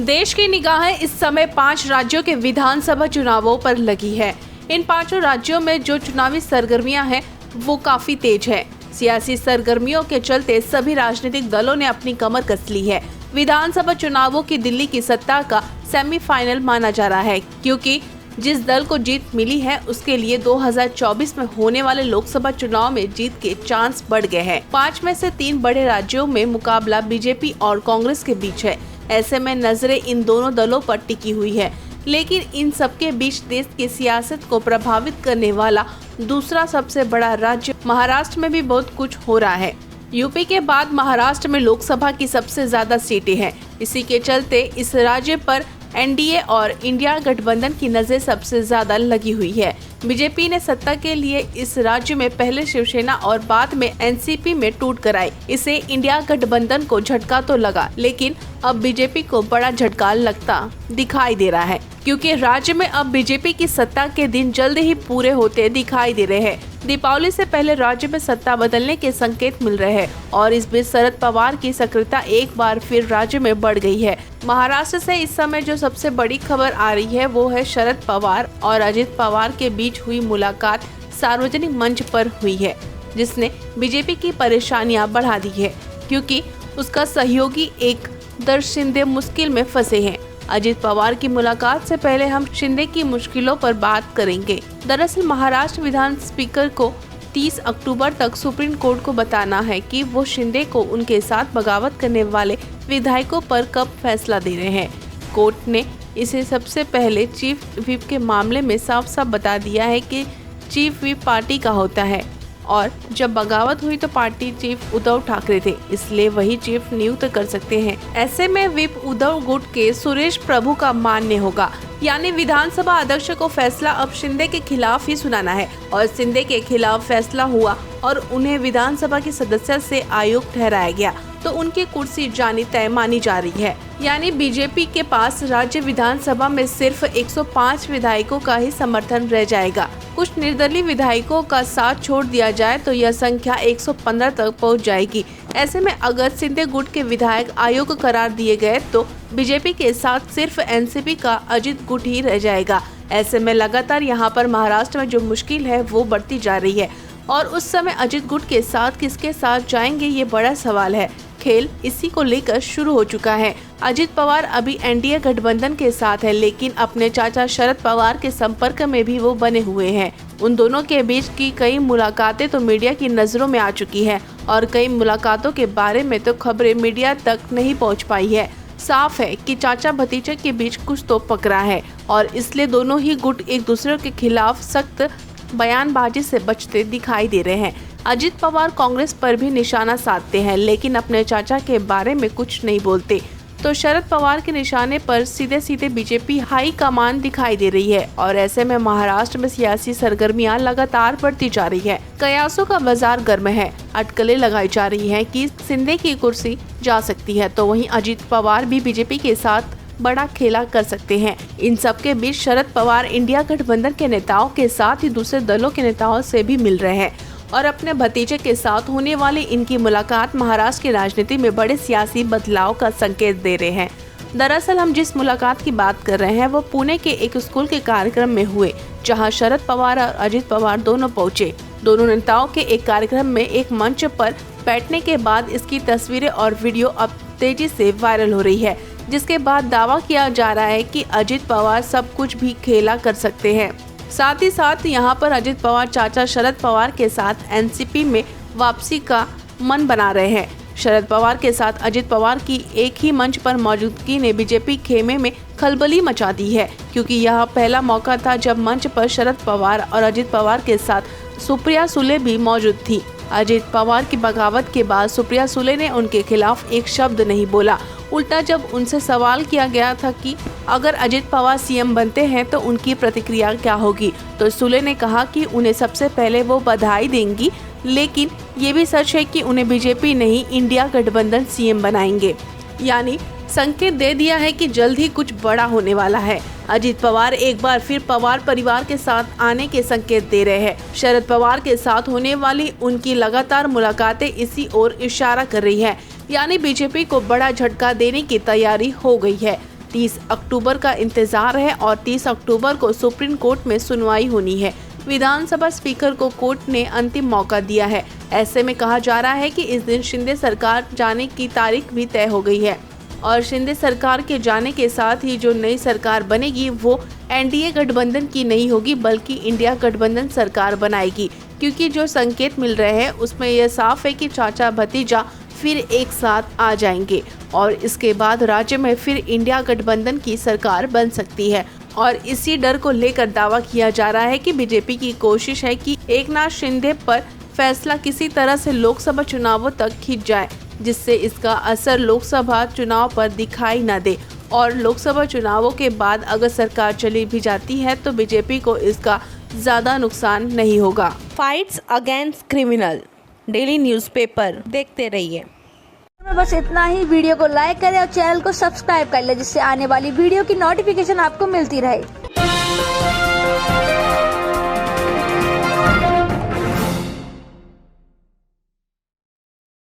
देश की निगाहें इस समय 5 राज्यों के विधानसभा चुनावों पर लगी है। इन 5 राज्यों में जो चुनावी सरगर्मियां हैं वो काफी तेज है। सियासी सरगर्मियों के चलते सभी राजनीतिक दलों ने अपनी कमर कस ली है। विधानसभा चुनावों की दिल्ली की सत्ता का सेमीफाइनल माना जा रहा है, क्योंकि जिस दल को जीत मिली है उसके लिए 2024 में होने वाले लोकसभा चुनाव में जीत के चांस बढ़ गए हैं। 5 में से 3 बड़े राज्यों में मुकाबला बीजेपी और कांग्रेस के बीच है। ऐसे में नजरें इन दोनों दलों पर टिकी हुई है, लेकिन इन सबके बीच देश की सियासत को प्रभावित करने वाला दूसरा सबसे बड़ा राज्य महाराष्ट्र में भी बहुत कुछ हो रहा है। यूपी के बाद महाराष्ट्र में लोकसभा की सबसे ज्यादा सीटें हैं। इसी के चलते इस राज्य पर एनडीए और इंडिया गठबंधन की नजर सबसे ज्यादा लगी हुई है। बीजेपी ने सत्ता के लिए इस राज्य में पहले शिवसेना और बाद में एनसीपी में टूट कराई। इसे इंडिया गठबंधन को झटका तो लगा, लेकिन अब बीजेपी को बड़ा झटका लगता दिखाई दे रहा है, क्योंकि राज्य में अब बीजेपी की सत्ता के दिन जल्द ही पूरे होते दिखाई दे रहे हैं। दीपावली से पहले राज्य में सत्ता बदलने के संकेत मिल रहे हैं और इस बीच शरद पवार की सक्रियता एक बार फिर राज्य में बढ़ गई है। महाराष्ट्र से इस समय जो सबसे बड़ी खबर आ रही है वो है शरद पवार और अजित पवार के बीच हुई मुलाकात सार्वजनिक मंच पर हुई है, जिसने बीजेपी की परेशानियां बढ़ा दी है, क्योंकि उसका सहयोगी एक दर्श शिंदे मुश्किल में फंसे हैं। अजित पवार की मुलाकात से पहले हम शिंदे की मुश्किलों पर बात करेंगे। दरअसल महाराष्ट्र विधान स्पीकर को 30 अक्टूबर तक सुप्रीम कोर्ट को बताना है कि वो शिंदे को उनके साथ बगावत करने वाले विधायकों पर कब फैसला दे रहे हैं। कोर्ट ने इसे सबसे पहले चीफ व्हिप के मामले में साफ साफ बता दिया है कि चीफ व्हिप पार्टी का होता है और जब बगावत हुई तो पार्टी चीफ उद्धव ठाकरे थे, इसलिए वही चीफ नियुक्त कर सकते हैं। ऐसे में व्हिप उद्धव गुट के सुरेश प्रभु का मान्य होगा, यानी विधानसभा अध्यक्ष को फैसला अब शिंदे के खिलाफ ही सुनाना है और शिंदे के खिलाफ फैसला हुआ और उन्हें विधानसभा की सदस्य से अयोग्य ठहराया गया तो उनकी कुर्सी जानी तय मानी जा रही है। यानी बीजेपी के पास राज्य विधानसभा में सिर्फ 105 विधायकों का ही समर्थन रह जाएगा। कुछ निर्दलीय विधायकों का साथ छोड़ दिया जाए तो यह संख्या 115 तक पहुंच जाएगी। ऐसे में अगर शिंदे गुट के विधायक अयोग्य करार दिए गए तो बीजेपी के साथ सिर्फ एनसीपी का अजित गुट ही रह जाएगा। ऐसे में लगातार यहाँ पर महाराष्ट्र में जो मुश्किल है वो बढ़ती जा रही है और उस समय अजित गुट के साथ किसके साथ जाएंगे ये बड़ा सवाल है। खेल इसी को लेकर शुरू हो चुका है। अजित पवार अभी एनडीए गठबंधन के साथ है, लेकिन अपने चाचा शरद पवार के संपर्क में भी वो बने हुए हैं। उन दोनों के बीच की कई मुलाकातें तो मीडिया की नजरों में आ चुकी है और कई मुलाकातों के बारे में तो खबरें मीडिया तक नहीं पहुंच पाई है। साफ है कि चाचा भतीजे के बीच कुछ तो पकड़ा है और इसलिए दोनों ही गुट एक दूसरे के खिलाफ सख्त बयानबाजी से बचते दिखाई दे रहे हैं। अजित पवार कांग्रेस पर भी निशाना साधते हैं, लेकिन अपने चाचा के बारे में कुछ नहीं बोलते, तो शरद पवार के निशाने पर सीधे सीधे बीजेपी हाई कमान दिखाई दे रही है और ऐसे में महाराष्ट्र में सियासी सरगर्मियां लगातार बढ़ती जा रही है। कयासों का बाजार गर्म है। अटकलें लगाई जा रही है कि शिंदे की कुर्सी जा सकती है, तो वहीं अजित पवार भी बीजेपी के साथ बड़ा खेला कर सकते हैं। इन सब के बीच शरद पवार इंडिया गठबंधन के नेताओं के साथ ही दूसरे दलों के नेताओं से भी मिल रहे हैं और अपने भतीजे के साथ होने वाली इनकी मुलाकात महाराष्ट्र की राजनीति में बड़े सियासी बदलाव का संकेत दे रहे हैं। दरअसल हम जिस मुलाकात की बात कर रहे हैं वो पुणे के एक स्कूल के कार्यक्रम में हुए, जहां शरद पवार और अजित पवार दोनों पहुंचे। दोनों नेताओं के एक कार्यक्रम में एक मंच पर बैठने के बाद इसकी तस्वीरें और वीडियो अब तेजी से वायरल हो रही है, जिसके बाद दावा किया जा रहा है कि अजित पवार सब कुछ भी खेला कर सकते हैं। साथ ही साथ यहाँ पर अजित पवार चाचा शरद पवार के साथ एनसीपी में वापसी का मन बना रहे हैं। शरद पवार के साथ अजित पवार की एक ही मंच पर मौजूदगी ने बीजेपी खेमे में खलबली मचा दी है, क्योंकि यह पहला मौका था जब मंच पर शरद पवार और अजित पवार के साथ सुप्रिया सुले भी मौजूद थी। अजित पवार की बगावत के बाद सुप्रिया सुले ने उनके खिलाफ एक शब्द नहीं बोला। उल्टा जब उनसे सवाल किया गया था कि अगर अजित पवार सीएम बनते हैं तो उनकी प्रतिक्रिया क्या होगी, तो सुले ने कहा कि उन्हें सबसे पहले वो बधाई देंगी, लेकिन ये भी सच है कि उन्हें बीजेपी नहीं इंडिया गठबंधन सीएम बनाएंगे। यानी संकेत दे दिया है कि जल्द ही कुछ बड़ा होने वाला है। अजित पवार एक बार फिर पवार परिवार के साथ आने के संकेत दे रहे हैं। शरद पवार के साथ होने वाली उनकी लगातार मुलाकातें इसी ओर इशारा कर रही है, यानी बीजेपी को बड़ा झटका देने की तैयारी हो गई है। 30 अक्टूबर का इंतजार है और 30 अक्टूबर को सुप्रीम कोर्ट में सुनवाई होनी है। विधानसभा स्पीकर को कोर्ट ने अंतिम मौका दिया है। ऐसे में कहा जा रहा है कि इस दिन शिंदे सरकार जाने की तारीख भी तय हो गई है और शिंदे सरकार के जाने के साथ ही जो नई सरकार बनेगी वो एनडीए गठबंधन की नहीं होगी बल्कि इंडिया गठबंधन सरकार बनाएगी, क्योंकि जो संकेत मिल रहे हैं उसमें यह साफ है कि चाचा भतीजा फिर एक साथ आ जाएंगे और इसके बाद राज्य में फिर इंडिया गठबंधन की सरकार बन सकती है। और इसी डर को लेकर दावा किया जा रहा है कि बीजेपी की कोशिश है कि एकनाथ शिंदे पर फैसला किसी तरह से लोकसभा चुनावों तक खींच जाए, जिससे इसका असर लोकसभा चुनाव पर दिखाई न दे और लोकसभा चुनावों के बाद अगर सरकार चली भी जाती है तो बीजेपी को इसका ज्यादा नुकसान नहीं होगा। Fights against criminal daily newspaper देखते रहिए। बस इतना ही। वीडियो को लाइक करें और चैनल को सब्सक्राइब कर लें जिससे आने वाली वीडियो की नोटिफिकेशन आपको मिलती रहे।